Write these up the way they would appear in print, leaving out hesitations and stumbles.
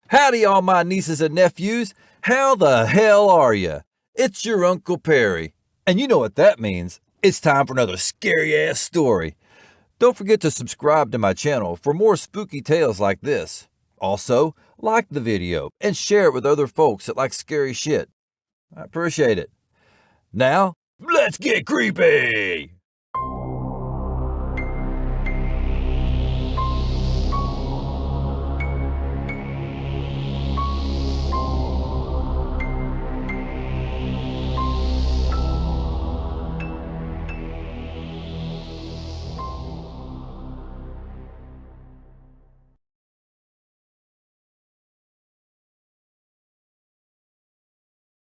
Howdy, all my nieces and nephews. How the hell are ya? It's your Uncle Perry. And you know what that means. It's time for another scary-ass story. Don't forget to subscribe to my channel for more spooky tales like this. Also, like the video and share it with other folks that like scary shit. I appreciate it. Now, let's get creepy!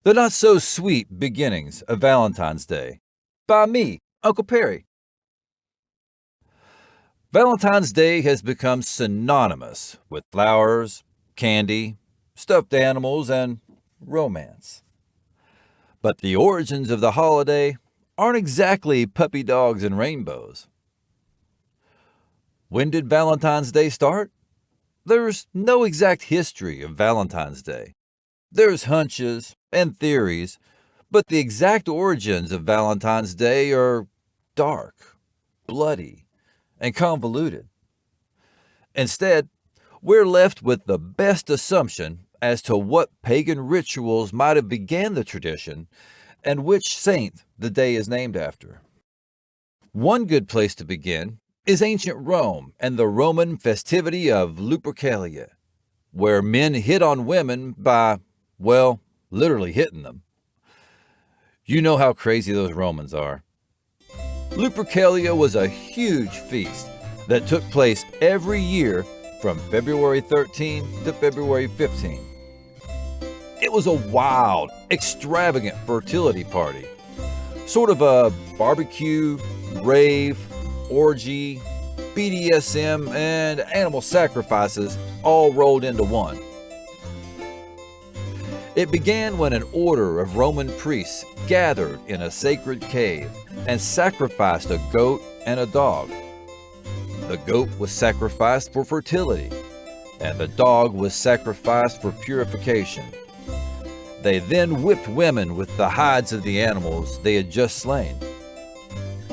The Not-So-Sweet Beginnings of Valentine's Day by me, Uncle Perry. Valentine's Day has become synonymous with flowers, candy, stuffed animals, and romance. But the origins of the holiday aren't exactly puppy dogs and rainbows. When did Valentine's Day start? There's no exact history of Valentine's Day. There's hunches and theories, but the exact origins of Valentine's Day are dark, bloody, and convoluted. Instead, we're left with the best assumption as to what pagan rituals might have began the tradition and which saint the day is named after. One good place to begin is ancient Rome and the Roman festivity of lupercalia, where men hit on women by, well, literally hitting them. You know how crazy those Romans are. Lupercalia was a huge feast that took place every year from February 13 to February 15. It was a wild, extravagant fertility party. Sort of a barbecue, rave, orgy, BDSM, and animal sacrifices all rolled into one. It began when an order of Roman priests gathered in a sacred cave and sacrificed a goat and a dog. The goat was sacrificed for fertility, and the dog was sacrificed for purification. They then whipped women with the hides of the animals they had just slain.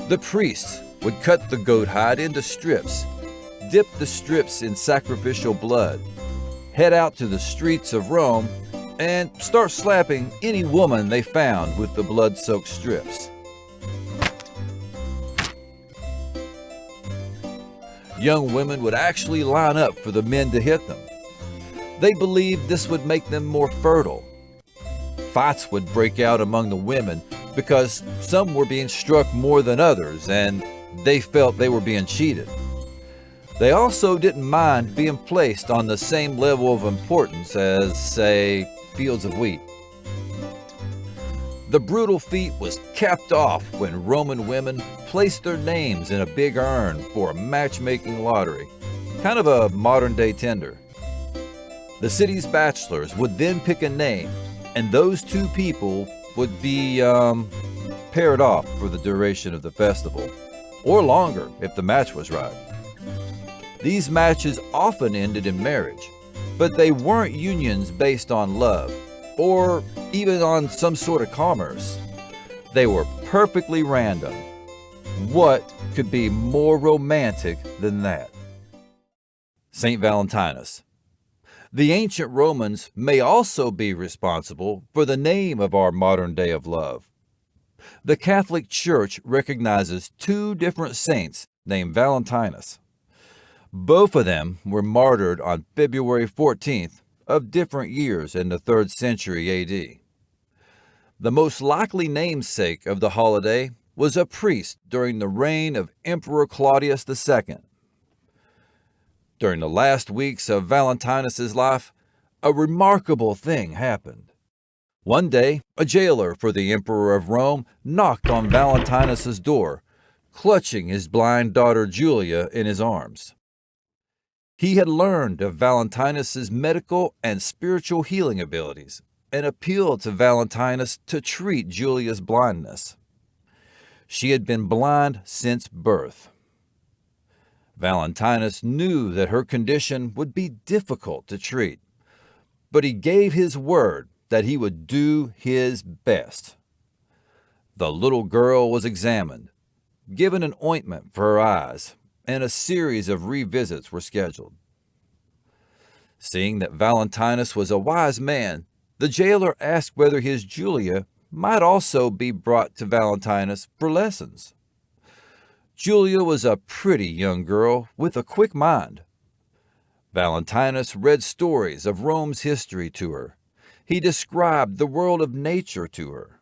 The priests would cut the goat hide into strips, dip the strips in sacrificial blood, head out to the streets of Rome, and start slapping any woman they found with the blood-soaked strips. Young women would actually line up for the men to hit them. They believed this would make them more fertile. Fights would break out among the women because some were being struck more than others and they felt they were being cheated. They also didn't mind being placed on the same level of importance as, say, fields of wheat. The brutal feat was capped off when Roman women placed their names in a big urn for a matchmaking lottery, kind of a modern-day Tinder. The city's bachelors would then pick a name, and those two people would be paired off for the duration of the festival, or longer if the match was right. These matches often ended in marriage, but they weren't unions based on love, or even on some sort of commerce. They were perfectly random. What could be more romantic than that? St. Valentinus. The ancient Romans may also be responsible for the name of our modern day of love. The Catholic Church recognizes two different saints named Valentinus. Both of them were martyred on February 14th of different years in the 3rd century AD. The most likely namesake of the holiday was a priest during the reign of Emperor Claudius II. During the last weeks of Valentinus' life, a remarkable thing happened. One day, a jailer for the Emperor of Rome knocked on Valentinus' door, clutching his blind daughter Julia in his arms. He had learned of Valentinus' medical and spiritual healing abilities and appealed to Valentinus to treat Julia's blindness. She had been blind since birth. Valentinus knew that her condition would be difficult to treat, but he gave his word that he would do his best. The little girl was examined, given an ointment for her eyes, and a series of revisits were scheduled. Seeing that Valentinus was a wise man, the jailer asked whether his Julia might also be brought to Valentinus for lessons. Julia was a pretty young girl with a quick mind. Valentinus read stories of Rome's history to her. He described the world of nature to her.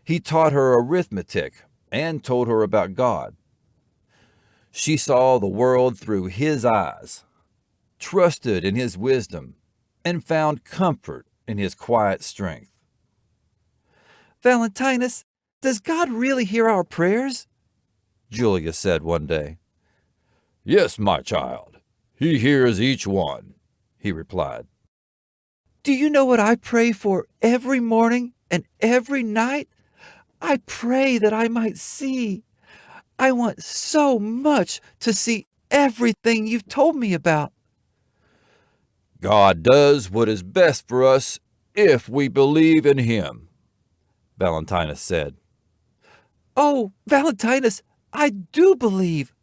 He taught her arithmetic and told her about God. She saw the world through his eyes, trusted in his wisdom, and found comfort in his quiet strength. Valentinus, does God really hear our prayers? Julia said one day. Yes, my child. He hears each one, he replied. Do you know what I pray for every morning and every night? I pray that I might see. I want so much to see everything you've told me about. God does what is best for us if we believe in him, Valentinus said. Oh, Valentinus, I do believe,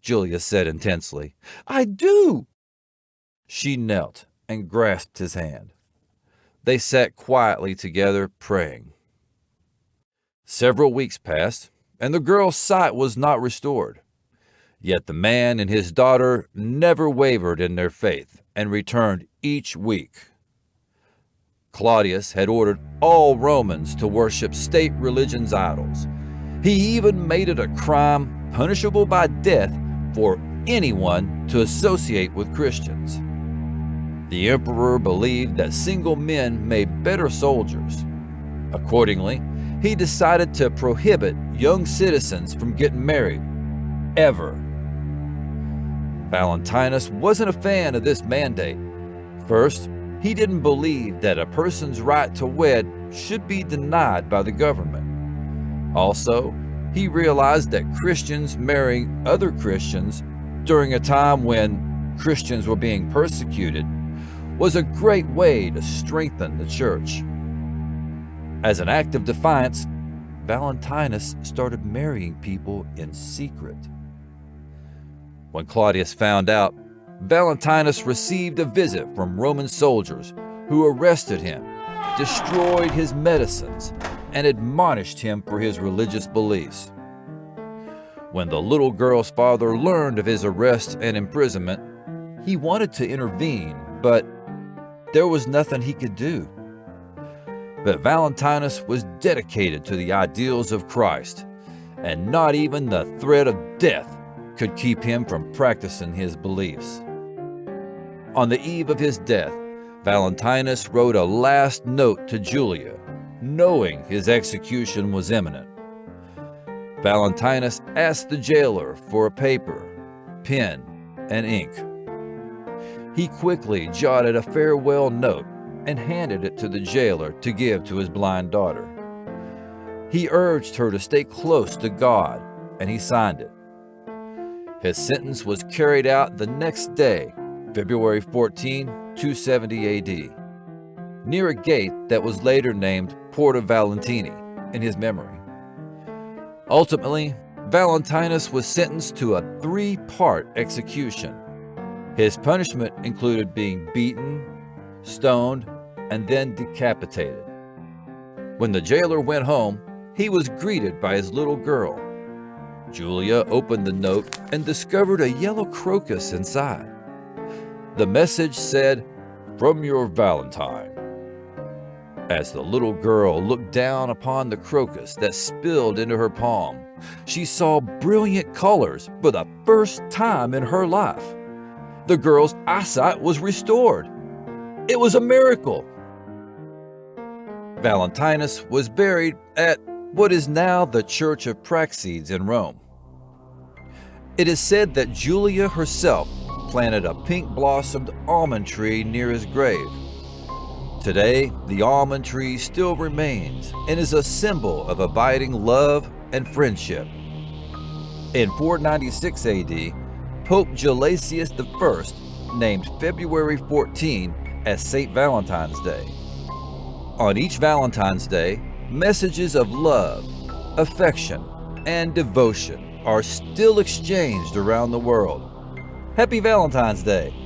Julia said intensely. I do. She knelt and grasped his hand. They sat quietly together, praying. Several weeks passed, and the girl's sight was not restored. Yet the man and his daughter never wavered in their faith and returned each week. Claudius had ordered all Romans to worship state religion's idols. He even made it a crime punishable by death for anyone to associate with Christians. The emperor believed that single men made better soldiers. Accordingly, he decided to prohibit young citizens from getting married, ever. Valentinus wasn't a fan of this mandate. First, he didn't believe that a person's right to wed should be denied by the government. Also, he realized that Christians marrying other Christians during a time when Christians were being persecuted was a great way to strengthen the church. As an act of defiance, Valentinus started marrying people in secret. When Claudius found out, Valentinus received a visit from Roman soldiers who arrested him, destroyed his medicines, and admonished him for his religious beliefs. When the little girl's father learned of his arrest and imprisonment, he wanted to intervene, but there was nothing he could do. But Valentinus was dedicated to the ideals of Christ, and not even the threat of death could keep him from practicing his beliefs. On the eve of his death, Valentinus wrote a last note to Julia, knowing his execution was imminent. Valentinus asked the jailer for a paper, pen, and ink. He quickly jotted a farewell note and handed it to the jailer to give to his blind daughter. He urged her to stay close to God, and he signed it. His sentence was carried out the next day, February 14, 270 AD, near a gate that was later named Porta Valentini in his memory. Ultimately, Valentinus was sentenced to a 3-part execution. His punishment included being beaten, stoned, and then decapitated. When the jailer went home, he was greeted by his little girl. Julia opened the note and discovered a yellow crocus inside. The message said, "From your Valentine." As the little girl looked down upon the crocus that spilled into her palm, she saw brilliant colors for the first time in her life. The girl's eyesight was restored. It was a miracle. Valentinus was buried at what is now the Church of Praxedes in Rome. It is said that Julia herself planted a pink-blossomed almond tree near his grave. Today, the almond tree still remains and is a symbol of abiding love and friendship. In 496 AD, Pope Gelasius I named February 14 as St. Valentine's Day. On each Valentine's Day, messages of love, affection, and devotion are still exchanged around the world. Happy Valentine's Day!